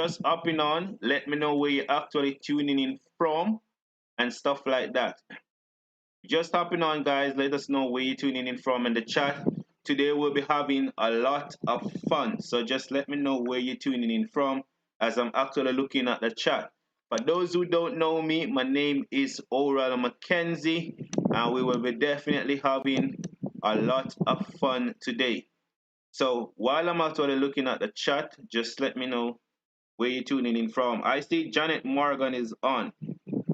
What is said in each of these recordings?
just hopping on, let me know where you're actually tuning in from and stuff like that. Just hopping on, guys. Let us know where you're tuning in from in the chat. Today we'll be having a lot of fun. So just let me know where you're tuning in from as I'm actually looking at the chat. For those who don't know me, my name is Oral Mackenzie, and we will be definitely having a lot of fun today. So while I'm actually looking at the chat, just let me know where you're tuning in from. I see Janet Morgan is on.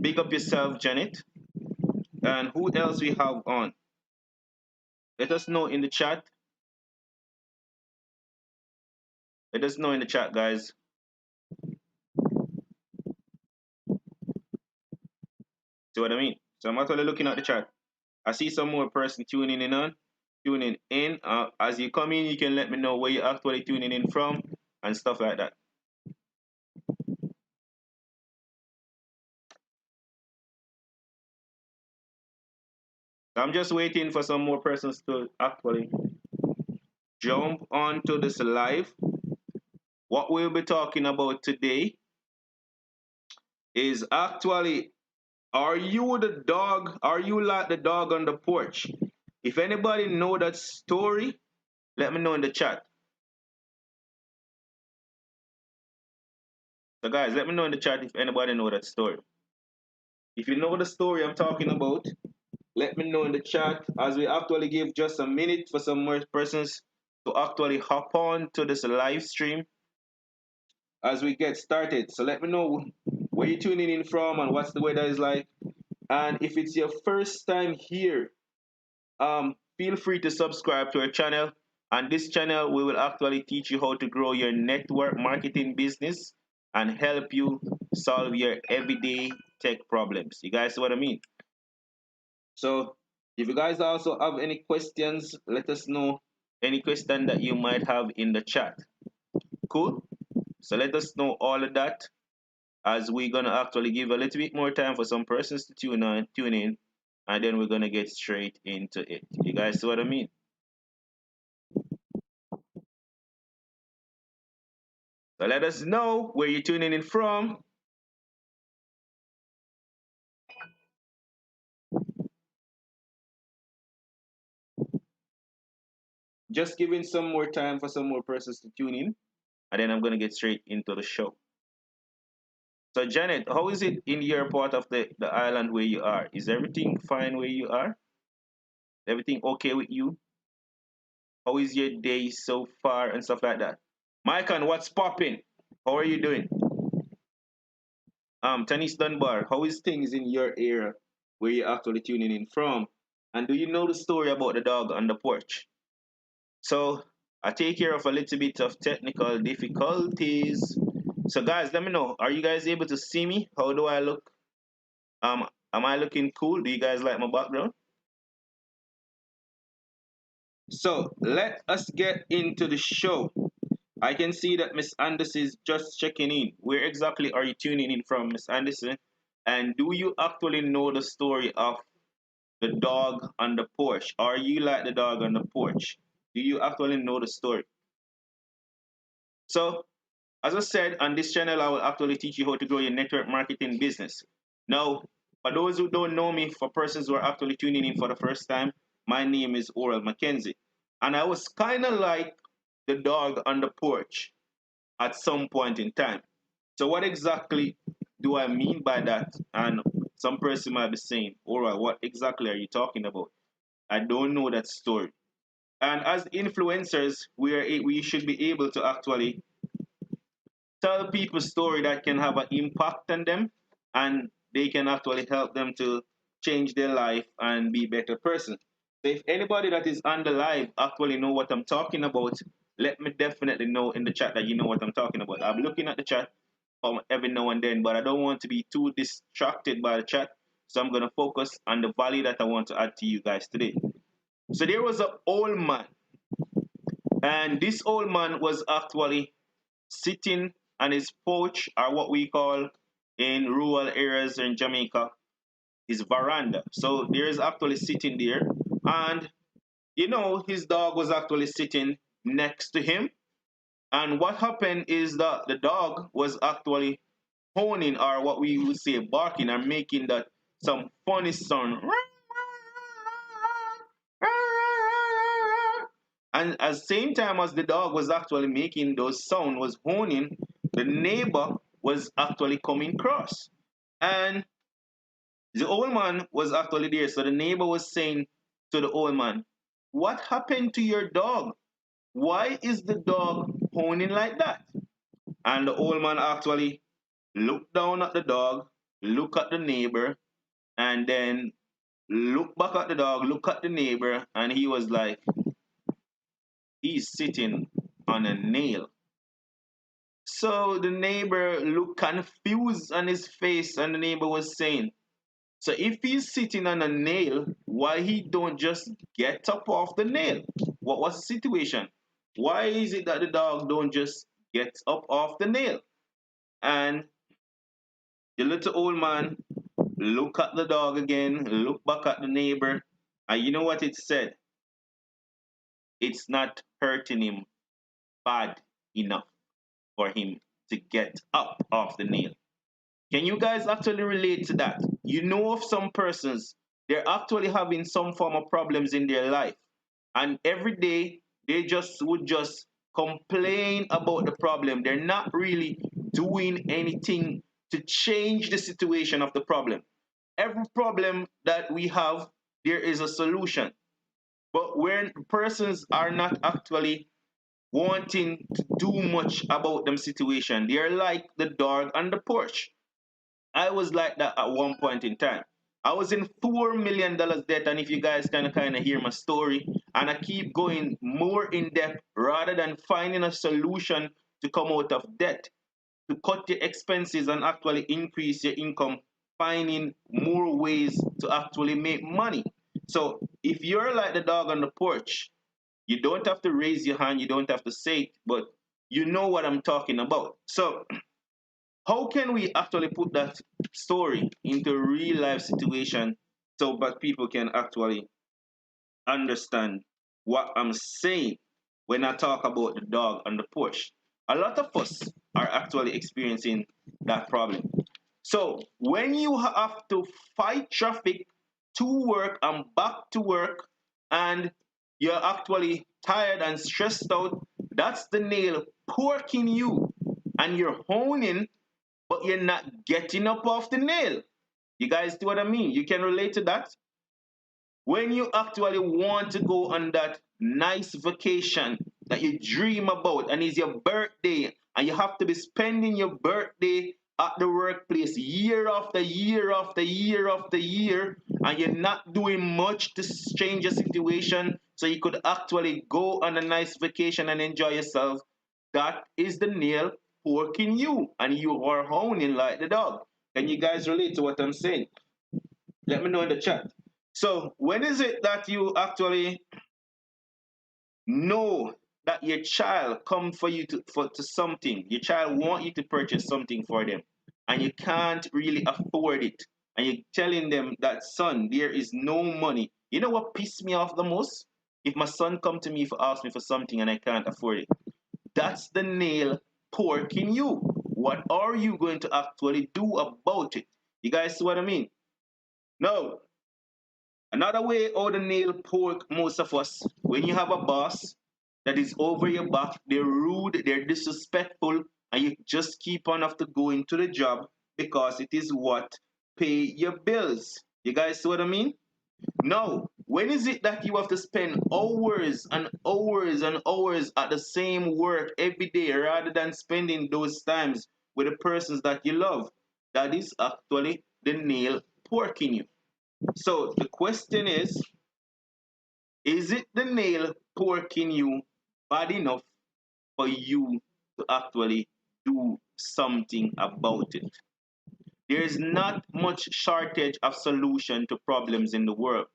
Big up yourself, Janet. And who else we have on? Let us know in the chat. Let us know in the chat, guys. See what I mean? So I'm actually looking at the chat. I see some more person tuning in. As you come in, you can let me know where you're actually tuning in from and stuff like that. I'm just waiting for some more persons to actually jump onto this live. What we'll be talking about today is actually, are you the dog? Are you like the dog on the porch? If anybody know that story, let me know in the chat. So guys, let me know in the chat if anybody know that story. If you know the story I'm talking about, let me know in the chat as we actually give just a minute for some more persons to actually hop on to this live stream as we get started. So let me know where you're tuning in from and what's the weather is like. And if it's your first time here, feel free to subscribe to our channel. On this channel, we will actually teach you how to grow your network marketing business and help you solve your everyday tech problems. You guys see what I mean? So if you guys also have any questions, let us know any question that you might have in the chat. Cool? So let us know all of that as we're gonna actually give a little bit more time for some persons to tune in, and then we're gonna get straight into it. You guys see what I mean? So let us know where you're tuning in from. Just giving some more time for some more persons to tune in, and then I'm gonna get straight into the show. So Janet, how is it in your part of the island where you are? Is everything fine where you are? Everything okay with you? How is your day so far and stuff like that? Mike, and what's popping? How are you doing? Tanis Dunbar, how is things in your area where you're actually tuning in from? And do you know the story about the dog on the porch? So I take care of a little bit of technical difficulties. So guys, let me know. Are you guys able to see me? How do I look? Am I looking cool? Do you guys like my background? So let us get into the show. I can see that Miss Anderson is just checking in. Where exactly are you tuning in from, Miss Anderson? And do you actually know the story of the dog on the porch? Are you like the dog on the porch? Do you actually know the story? So, as I said, on this channel, I will actually teach you how to grow your network marketing business. Now, for those who don't know me, for persons who are actually tuning in for the first time, my name is Oral Mackenzie. And I was kind of like the dog on the porch at some point in time. So what exactly do I mean by that? And some person might be saying, all right, what exactly are you talking about? I don't know that story. And as influencers, we should be able to actually tell people a story that can have an impact on them, and they can actually help them to change their life and be a better person. So if anybody that is on the live actually know what I'm talking about, let me definitely know in the chat that you know what I'm talking about. I'm looking at the chat every now and then, but I don't want to be too distracted by the chat. So I'm going to focus on the value that I want to add to you guys today. So there was an old man, and this old man was actually sitting on his porch, or what we call in rural areas in Jamaica, his veranda. So there is actually sitting there, and his dog was actually sitting next to him, And what happened is that the dog was actually honing, or what we would say barking, and making that some funny sound. And at the same time as the dog was actually making those sounds, was honing, the neighbor was actually coming across. And the old man was actually there. So the neighbor was saying to the old man, "What happened to your dog? Why is the dog honing like that?" And the old man actually looked down at the dog, look at the neighbor, and then look back at the dog, look at the neighbor, and he was like, "He's sitting on a nail." So the neighbor looked confused on his face, and the neighbor was saying, "So if he's sitting on a nail, why he don't just get up off the nail? What was the situation? Why is it that the dog don't just get up off the nail?" And the little old man look at the dog again, look back at the neighbor, and you know what it said? It's not hurting him bad enough for him to get up off the nail. Can you guys actually relate to that? You know of some persons, they're actually having some form of problems in their life. And every day they just would just complain about the problem. They're not really doing anything to change the situation of the problem. Every problem that we have, there is a solution. But when persons are not actually wanting to do much about them situation, they're like the dog on the porch. I was like that at one point in time. I was in $4 million debt, and if you guys can kind of hear my story, and I keep going more in depth rather than finding a solution to come out of debt, to cut your expenses and actually increase your income, finding more ways to actually make money. So if you're like the dog on the porch, you don't have to raise your hand, you don't have to say it, but you know what I'm talking about. So how can we actually put that story into real life situation so that people can actually understand what I'm saying when I talk about the dog on the porch? A lot of us are actually experiencing that problem. So when you have to fight traffic to work and back to work, and you're actually tired and stressed out, that's the nail porking you, and you're honing, but you're not getting up off the nail. You guys see what I mean? You can relate to that? When you actually want to go on that nice vacation that you dream about, and it's your birthday, and you have to be spending your birthday at the workplace year after year after year after year, and you're not doing much to change your situation so you could actually go on a nice vacation and enjoy yourself, that is the nail porking you, and you are honing like the dog. Can you guys relate to what I'm saying? Let me know in the chat. So when is it that you actually know that your child come for you to something? Your child want you to purchase something for them, and you can't really afford it, and you're telling them that, "Son, there is no money." You know what pissed me off the most? If my son come to me for ask me for something and I can't afford it, that's the nail porking you. What are you going to actually do about it? You guys see what I mean? No. Another way how the nail pork most of us, when you have a boss that is over your back, they're rude, they're disrespectful, and you just keep on have to go into the job because it is what pay your bills. You guys see what I mean? No. When is it that you have to spend hours and hours and hours at the same work every day rather than spending those times with the persons that you love? That is actually the nail porking you. So the question is it the nail porking you bad enough for you to actually do something about it? There is not much shortage of solution to problems in the world,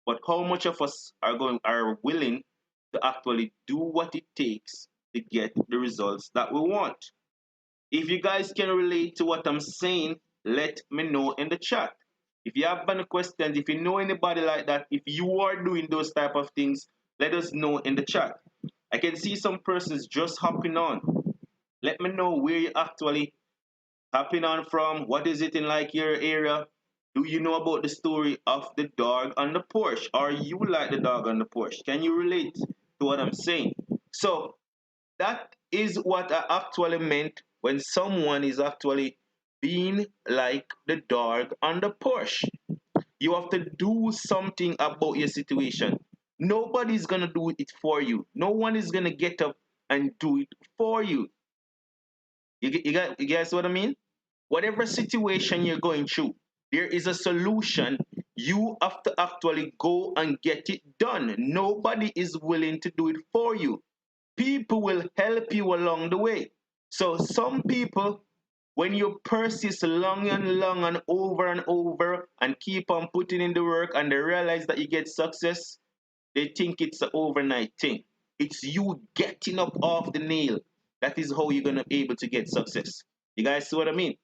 but how much of us are willing to actually do what it takes to get the results that we want? If you guys can relate to what I'm saying, let me know in the chat. If you have any questions, if you know anybody like that, if you are doing those type of things, let us know in the chat. I can see some persons just hopping on. Let me know where you actually hopping on from. What is it in like your area? Do you know about the story of the dog on the porch? Or you like the dog on the porch? Can you relate to what I'm saying? So that is what I actually meant when someone is actually being like the dog on the porch. You have to do something about your situation. Nobody's gonna do it for you. No one is gonna get up and do it for you. You guys what I mean? Whatever situation you're going through, there is a solution. You have to actually go and get it done. Nobody is willing to do it for you. People will help you along the way. So some people, when you persist long and over and keep on putting in the work and they realize that you get success, they think it's an overnight thing. It's you getting up off the nail. That is how you're gonna be able to get success. You guys see what I mean?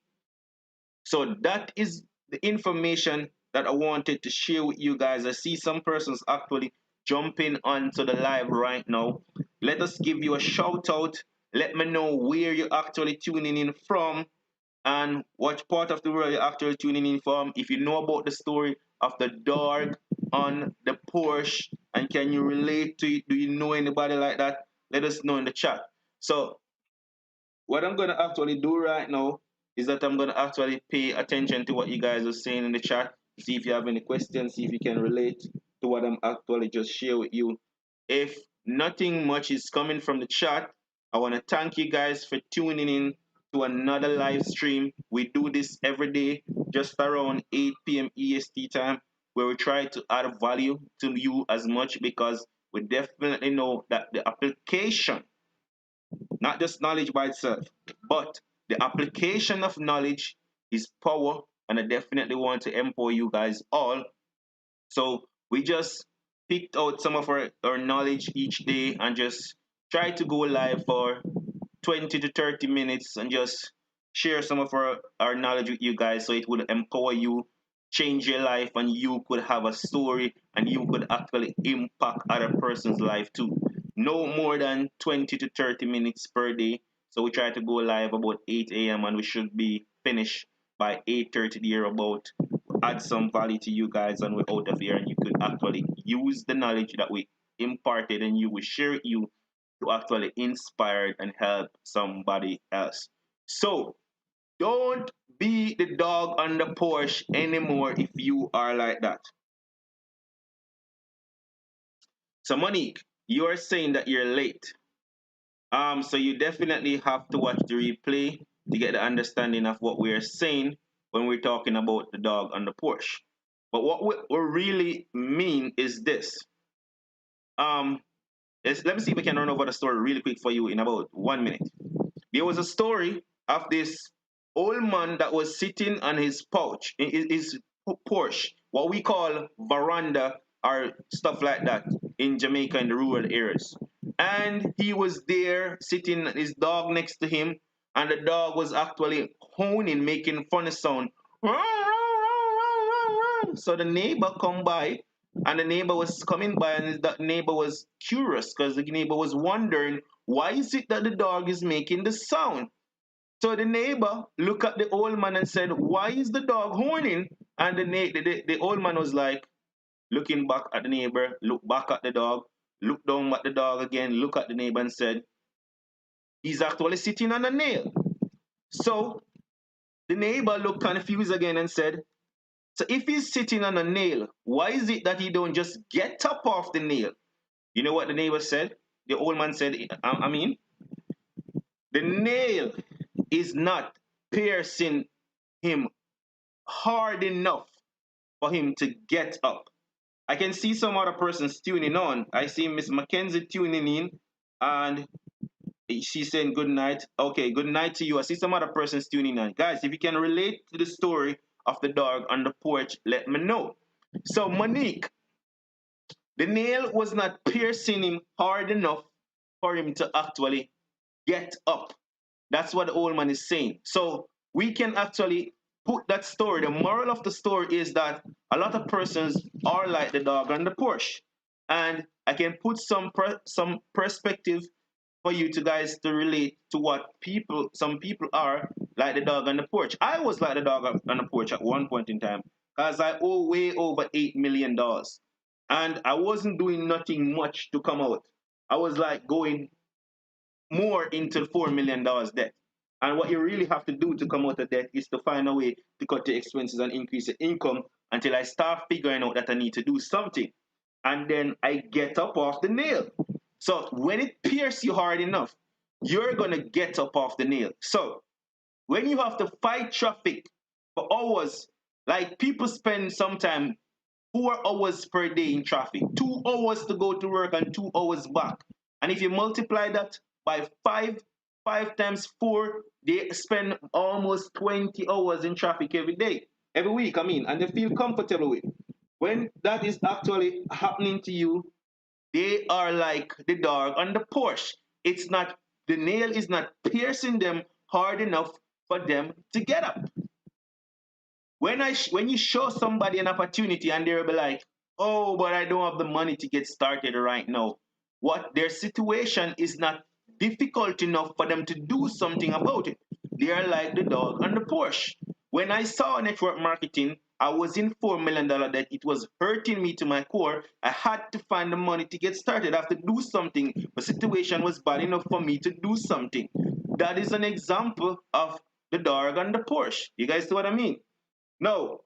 So that is the information that I wanted to share with you guys. I see some persons actually jumping onto the live right now. Let us give you a shout out. Let me know where you're actually tuning in from and what part of the world you're actually tuning in from. If you know about the story of the dog on the Porsche and can you relate to it? Do you know anybody like that? Let us know in the chat. So what I'm gonna actually do right now is that I'm gonna actually pay attention to what you guys are saying in the chat. See if you have any questions, see if you can relate to what I'm actually just share with you. If nothing much is coming from the chat, I want to thank you guys for tuning in to another live stream. We do this every day, just around 8 p.m. EST time, where we try to add value to you as much because we definitely know that the application, not just knowledge by itself, but the application of knowledge is power. And I definitely want to empower you guys all. So we just picked out some of our knowledge each day and just try to go live for 20 to 30 minutes and just share some of our knowledge with you guys so it would empower you, change your life, and you could have a story and you could actually impact other person's life too. No more than 20 to 30 minutes per day. So we try to go live about 8 a.m. and we should be finished by 8:30 there about. Add some value to you guys and we're out of here and you could actually use the knowledge that we imparted and you, we share with you to actually inspire and help somebody else. So don't be the dog on the porch anymore if you are like that. So Monique, you are saying that you're late. So you definitely have to watch the replay to get the understanding of what we are saying when we're talking about the dog on the porch. But what we really mean is this. Um, let me see if we can run over the story really quick for you in about 1 minute. There was a story of this old man that was sitting on his porch, his porch, what we call veranda or stuff like that in Jamaica in the rural areas. And he was there sitting, his dog next to him, and the dog was actually honing, making funny sound. So the neighbor come by, and the neighbor was coming by, and the neighbor was curious because the neighbor was wondering why is it that the dog is making the sound. So the neighbor looked at the old man and said, "Why is the dog horning?" And the old man was like, looking back at the neighbor, look back at the dog, look down at the dog again, look at the neighbor and said, "He's actually sitting on a nail." So the neighbor looked confused again and said, "So if he's sitting on a nail, why is it that he don't just get up off the nail?" You know what the neighbor said? The old man said, I mean, the nail is not piercing him hard enough for him to get up. I can see some other persons tuning on. I see Miss Mackenzie tuning in and she's saying good night. Okay, good night to you. I see some other persons tuning in. Guys, if you can relate to the story of the dog on the porch, let me know. So, Monique, the nail was not piercing him hard enough for him to actually get up. That's what the old man is saying. So we can actually put that story. The moral of the story is that a lot of persons are like the dog on the porch. And I can put some perspective for you to guys to relate to what some people are like the dog on the porch. I was like the dog on the porch at one point in time because I owe way over $8 million, and I wasn't doing nothing much to come out. I was like going more into $4 million debt. And what you really have to do to come out of debt is to find a way to cut your expenses and increase your income until I start figuring out that I need to do something. And then I get up off the nail. So when it pierces you hard enough, you're going to get up off the nail. So when you have to fight traffic for hours, like people spend sometimes 4 hours per day in traffic, 2 hours to go to work and 2 hours back. And if you multiply that by five times four, they spend almost 20 hours in traffic every day, every week, I mean, and they feel comfortable with. When that is actually happening to you, they are like the dog on the Porsche. It's not, the nail is not piercing them hard enough for them to get up. When you show somebody an opportunity and they'll be like, "Oh, but I don't have the money to get started right now," what their situation is not difficult enough for them to do something about it. They are like the dog on the Porsche. When I saw network marketing, I was in $4 million debt. It was hurting me to my core. I had to find the money to get started. I have to do something. The situation was bad enough for me to do something. That is an example of the dog on the Porsche. You guys see what I mean? No,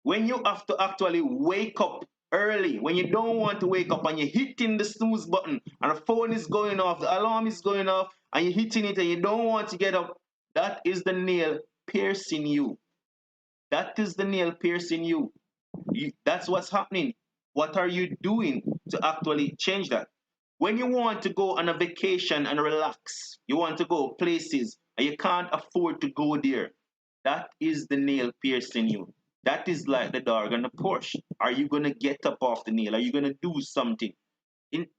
when you have to actually wake up early, when you don't want to wake up and you're hitting the snooze button and the phone is going off, the alarm is going off, and you're hitting it and you don't want to get up, that is the nail piercing you. That is the nail piercing you. That's what's happening. What are you doing to actually change that? When you want to go on a vacation and relax, you want to go places and you can't afford to go there, that is the nail piercing you. That is like the dog on the Porsche. Are you going to get up off the nail? Are you going to do something?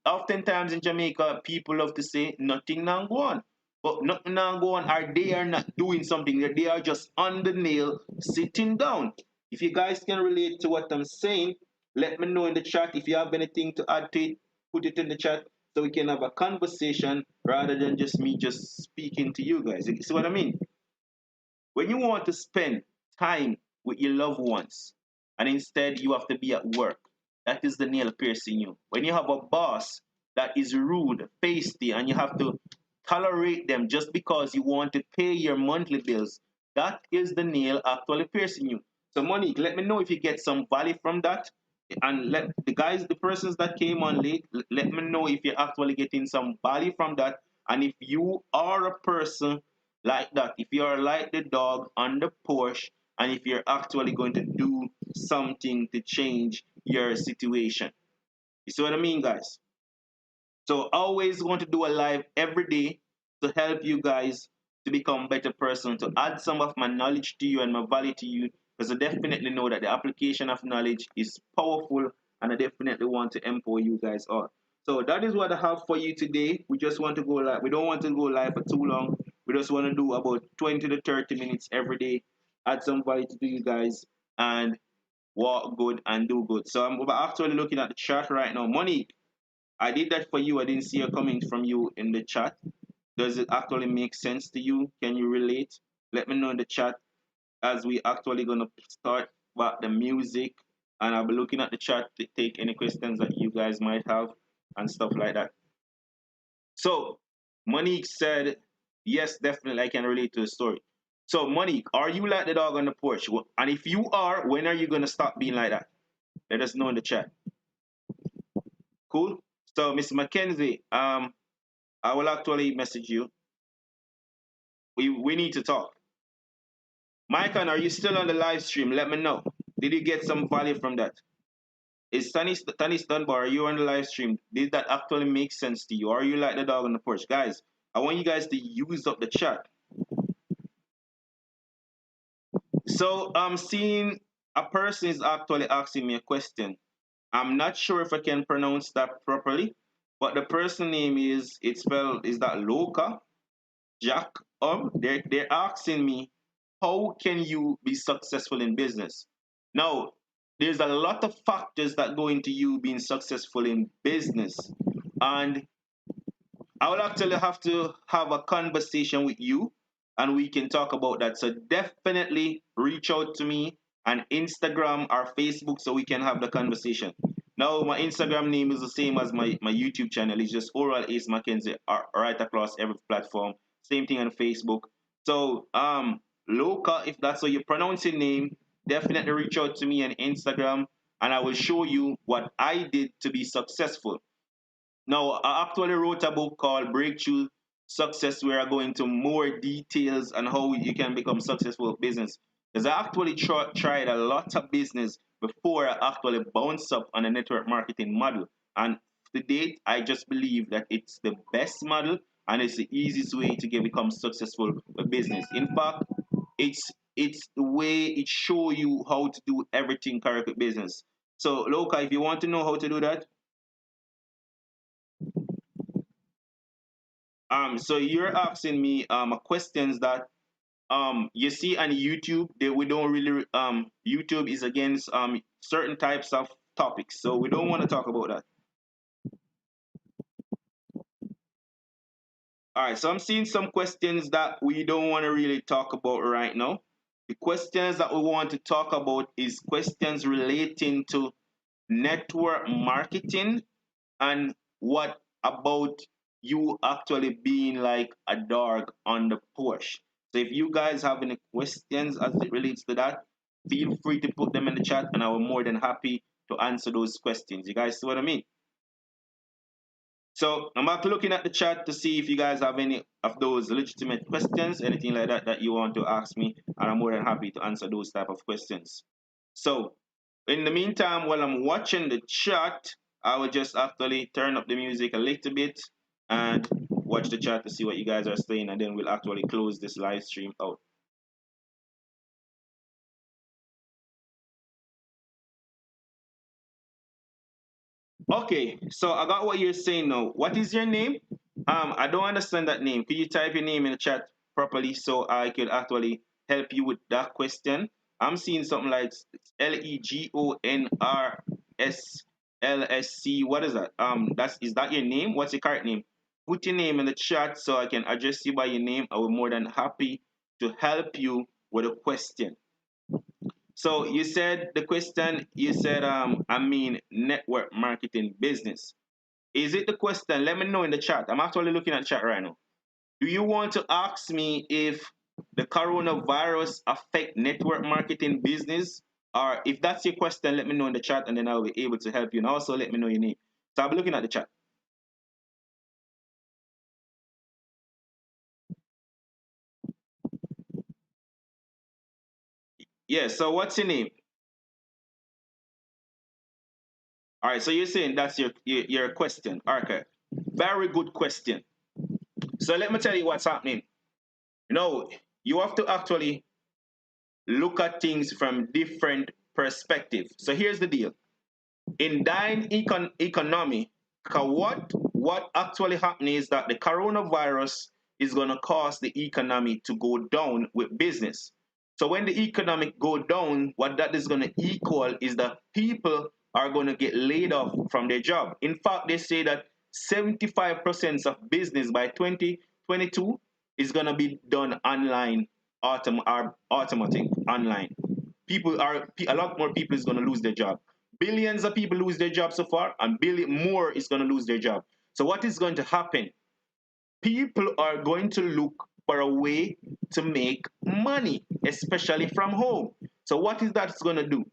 Oftentimes in Jamaica, people love to say nothing now go on. But nothing now go on are they are not doing something. They are just on the nail, sitting down. If you guys can relate to what I'm saying, let me know in the chat. If you have anything to add to it, put it in the chat so we can have a conversation rather than just me just speaking to you guys. You see what I mean? When you want to spend time with your loved ones and instead you have to be at work, that is the nail piercing you. When you have a boss that is rude, feisty, and you have to tolerate them just because you want to pay your monthly bills, that is the nail actually piercing you. So, Monique, let me know if you get some value from that. And let the guys, the persons that came on late, let me know if you're actually getting some value from that. And if you are a person like that, if you are like the dog on the Porsche, and if you're actually going to do something to change your situation. You see what I mean, guys? So I always want to do a live every day to help you guys to become better person, to add some of my knowledge to you and my value to you, because I definitely know that the application of knowledge is powerful and I definitely want to empower you guys all. So that is what I have for you today. We just want to go live. We don't want to go live for too long. We just want to do about 20 to 30 minutes every day, add some value to you guys, and walk good and do good. So I'm actually looking at the chat right now. Monique, I did that for you. I didn't see a comment from you in the chat. Does it actually make sense to you? Can you relate? Let me know in the chat as we actually gonna start about the music, and I'll be looking at the chat to take any questions that you guys might have and stuff like that. So Monique said, yes, definitely I can relate to the story. So Monique, are you like the dog on the porch? And if you are, when are you gonna stop being like that? Let us know in the chat. Cool. So Miss Mackenzie, I will actually message you. We need to talk. Micah, are you still on the live stream? Let me know. Did you get some value from that? Is Tanis Dunbar, are you on the live stream? Did that actually make sense to you? Or are you like the dog on the porch? Guys, I want you guys to use up the chat. So I'm seeing a person is actually asking me a question. I'm not sure if I can pronounce that properly, but the person name it's spelled, is that Loka? Jack, they're asking me, how can you be successful in business? Now, there's a lot of factors that go into you being successful in business. And I will actually have to have a conversation with you and we can talk about that. So definitely reach out to me on Instagram or Facebook so we can have the conversation. Now, my Instagram name is the same as my YouTube channel. It's just Oral Ace Mackenzie right across every platform. Same thing on Facebook. So, Loka, if that's how you pronounce your name, definitely reach out to me on Instagram and I will show you what I did to be successful. Now, I actually wrote a book called Breakthrough Success, where I go into more details on how you can become successful with business. Because I actually tried a lot of business before I actually bounced up on a network marketing model. And to date, I just believe that it's the best model and it's the easiest way to become successful with business. In fact, it's the way it show you how to do everything correct with business. So, Loka, if you want to know how to do that, so you're asking me questions that you see on YouTube that we don't really YouTube is against certain types of topics, so we don't want to talk about that. All right, so I'm seeing some questions that we don't want to really talk about right now. The questions that we want to talk about is questions relating to network marketing and what about you actually being like a dog on the porch. So if you guys have any questions as it relates to that, feel free to put them in the chat and I will more than happy to answer those questions. You guys see what I mean? So I'm back looking at the chat to see if you guys have any of those legitimate questions, anything like that that you want to ask me, and I'm more than happy to answer those type of questions. So in the meantime, while I'm watching the chat, I will just actually turn up the music a little bit and watch the chat to see what you guys are saying, and then we'll actually close this live stream out. Okay, so I got what you're saying now. What is your name? I don't understand that name. Could you type your name in the chat properly so I could actually help you with that question? I'm seeing something like LEGONRSLSC. What is that? Is that your name? What's your correct name? Put your name in the chat so I can address you by your name. I will more than happy to help you with a question. So you said the question, you said, I mean, network marketing business. Is it the question? Let me know in the chat. I'm actually looking at chat right now. Do you want to ask me if the coronavirus affect network marketing business? Or if that's your question, let me know in the chat and then I'll be able to help you. And also let me know your name. So I'll be looking at the chat. Yeah, so what's your name? All right, so you're saying that's your question. Okay, very good question. So let me tell you what's happening. You know, you have to actually look at things from different perspectives. So here's the deal. In dying economy, what actually happening is that the coronavirus is going to cause the economy to go down with business. So when the economic go down, what that is going to equal is that people are going to get laid off from their job. In fact, they say that 75% of business by 2022 is going to be done online, automatic online. A lot more people is going to lose their job. Billions of people lose their job so far, and billion more is going to lose their job. So what is going to happen? People are going to look for a way to make money, especially from home. So what is that going to do?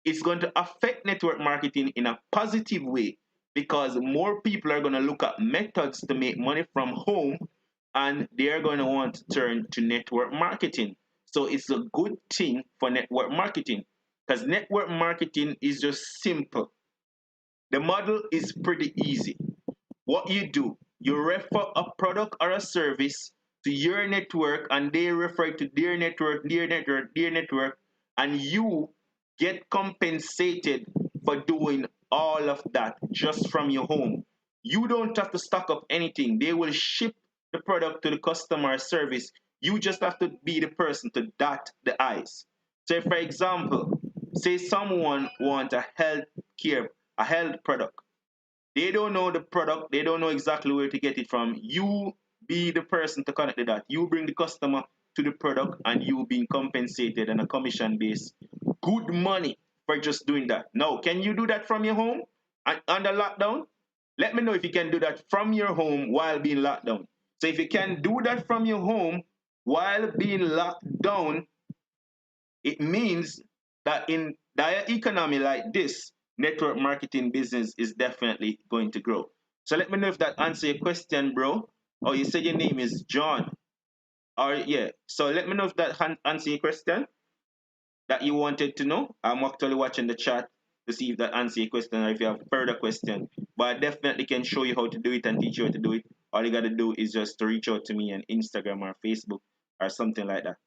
It's going to affect network marketing in a positive way because more people are going to look at methods to make money from home and they're going to want to turn to network marketing. So it's a good thing for network marketing because network marketing is just simple. The model is pretty easy. What you do, you refer a product or a service to your network and they refer to their network, and you get compensated for doing all of that just from your home. You don't have to stock up anything. They will ship the product to the customer service. You just have to be the person to dot the I's. So, for example, Say someone want a health product. They don't know the product. They don't know exactly where to get it from. You be the person to connect the dot. You bring the customer to the product, and you being compensated on a commission base. Good money for just doing that. Now, can you do that from your home and under lockdown? Let me know if you can do that from your home while being locked down. So if you can do that from your home while being locked down, it means that in dire economy like this, network marketing business is definitely going to grow. So let me know if that answer your question, bro. Oh, you said your name is John. Or yeah. So let me know if that answer your question that you wanted to know. I'm actually watching the chat to see if that answer your question or if you have further question. But I definitely can show you how to do it and teach you how to do it. All you gotta do is just to reach out to me on Instagram or Facebook or something like that.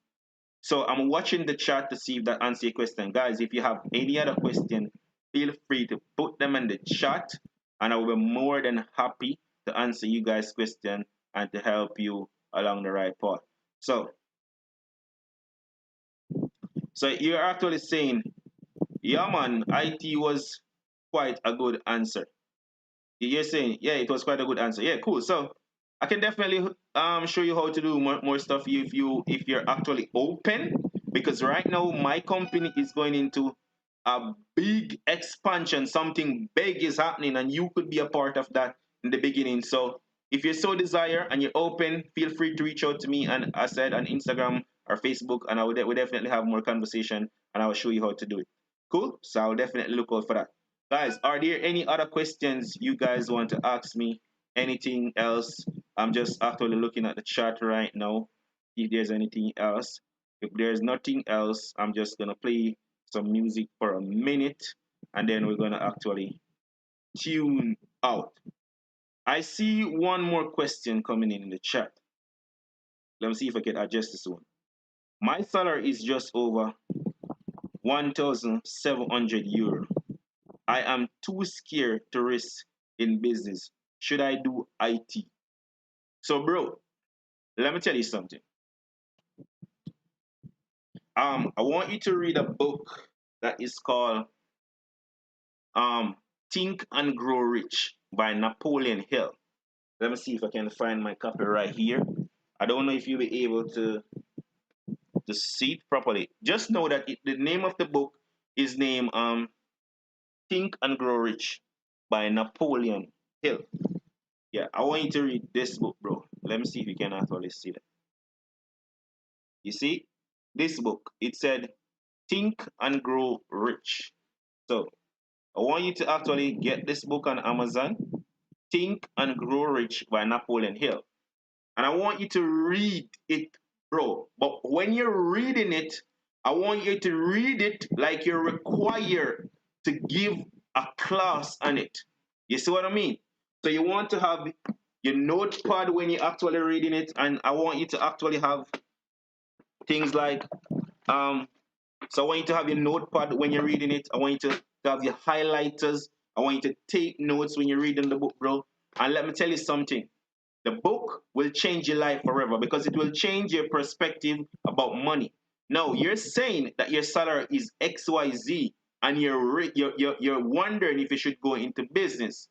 So I'm watching the chat to see if that answers your question. Guys, if you have any other question, feel free to put them in the chat and I will be more than happy to answer you guys' question and to help you along the right path. So you're actually saying, yeah man, IT was quite a good answer. You're saying, yeah, it was quite a good answer. Yeah, cool. So I can definitely show you how to do more stuff if you're actually open. Because right now my company is going into a big expansion. Something big is happening, and you could be a part of that in the beginning. So if you so desire and you're open, feel free to reach out to me. And I said on Instagram or Facebook, and we'll definitely have more conversation, and I will show you how to do it. Cool. So I'll definitely look out for that. Guys, are there any other questions you guys want to ask me? Anything else? I'm just actually looking at the chat right now. If there's anything else. If there's nothing else, I'm just gonna play some music for a minute and then we're gonna actually tune out. I see one more question coming in the chat. Let me see if I can adjust this one. My salary is just over 1,700 euro. I am too scared to risk in business. Should I do IT? So, bro, let me tell you something. I want you to read a book that is called Think and Grow Rich by Napoleon Hill. Let me see if I can find my copy right here. I don't know if you'll be able to see it properly. Just know that the name of the book is named Think and Grow Rich by Napoleon Hill. Yeah, I want you to read this book, bro. Let me see if you can actually see that. You see, this book, it said Think and Grow Rich. So I want you to actually get this book on Amazon, Think and Grow Rich by Napoleon Hill. And I want you to read it, bro. But when you're reading it, I want you to read it like you're required to give a class on it. You see what I mean? So you want to have your notepad when you're actually reading it, and I want you to actually have things like so I want you to have your notepad when you're reading it. I want you to have your highlighters. I want you to take notes when you're reading the book, bro. And let me tell you something. The book will change your life forever because it will change your perspective about money. Now, you're saying that your salary is XYZ and you're wondering if you should go into business.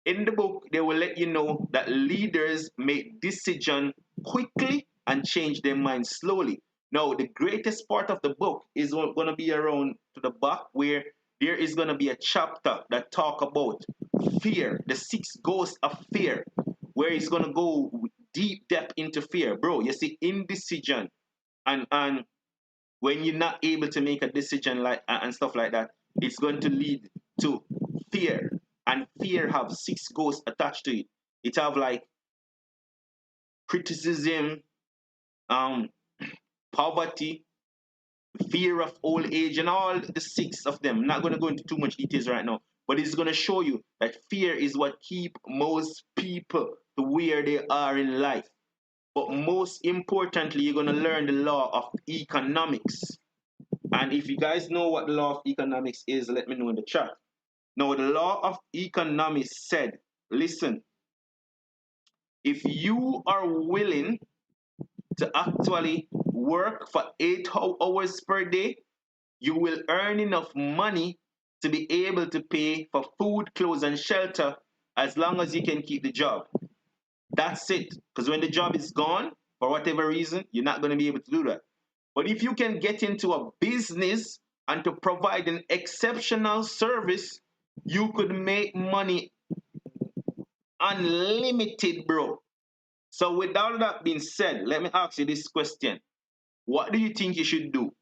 In the book, they will let you know that leaders make decisions quickly and change their mind slowly. Now, the greatest part of the book is going to be around to the back where there is going to be a chapter that talk about fear, the six ghosts of fear, where it's going to go deep depth into fear. Bro, you see, indecision and when you're not able to make a decision like and stuff like that, it's going to lead to fear. And fear have six ghosts attached to it. It have like criticism, um, poverty, fear of old age, and all the six of them. I'm not going to go into too much details right now, but it's going to show you that fear is what keep most people to where they are in life. But most importantly, you're going to learn the law of economics. And if you guys know what the law of economics is, let me know in the chat. Now, the law of economics said, listen, if you are willing to actually work for 8 hours per day, you will earn enough money to be able to pay for food, clothes, and shelter as long as you can keep the job. That's it. Because when the job is gone, for whatever reason, you're not going to be able to do that. But if you can get into a business and to provide an exceptional service, you could make money unlimited, bro. So, with all that being said, let me ask you this question. What do you think you should do?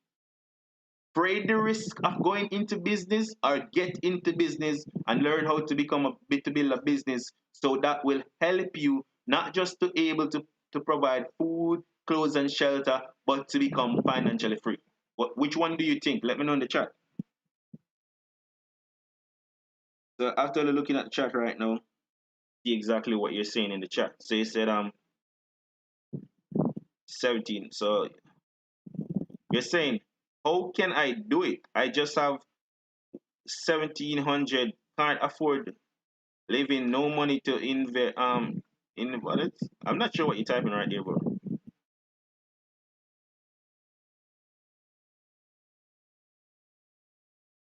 Afraid the risk of going into business, or get into business and learn how to become a bit to build a business, so that will help you not just to able to provide food, clothes, and shelter, but to become financially free? Which one do you think? Let me know in the chat. So after looking at the chat right now, see exactly what you're saying in the chat. So you said 17. So you're saying, how can I do it? I just have 1700, can't afford living, no money to invest in what I'm not sure what you're typing right there, bro.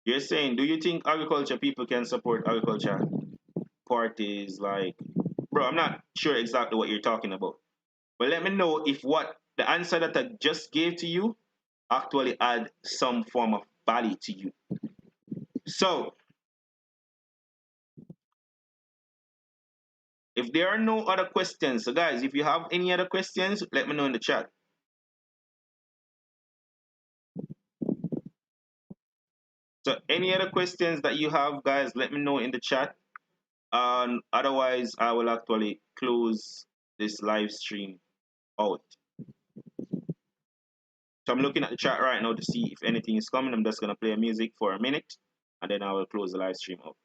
You're saying, do you think agriculture people can support agriculture parties like, bro, I'm not sure exactly what you're talking about. But let me know if what the answer that I just gave to you actually add some form of value to you. So if there are no other questions, so guys, if you have any other questions, let me know in the chat. So any other questions that you have, guys, let me know in the chat. Otherwise, I will actually close this live stream out. So I'm looking at the chat right now to see if anything is coming. I'm just gonna play music for a minute, and then I will close the live stream out.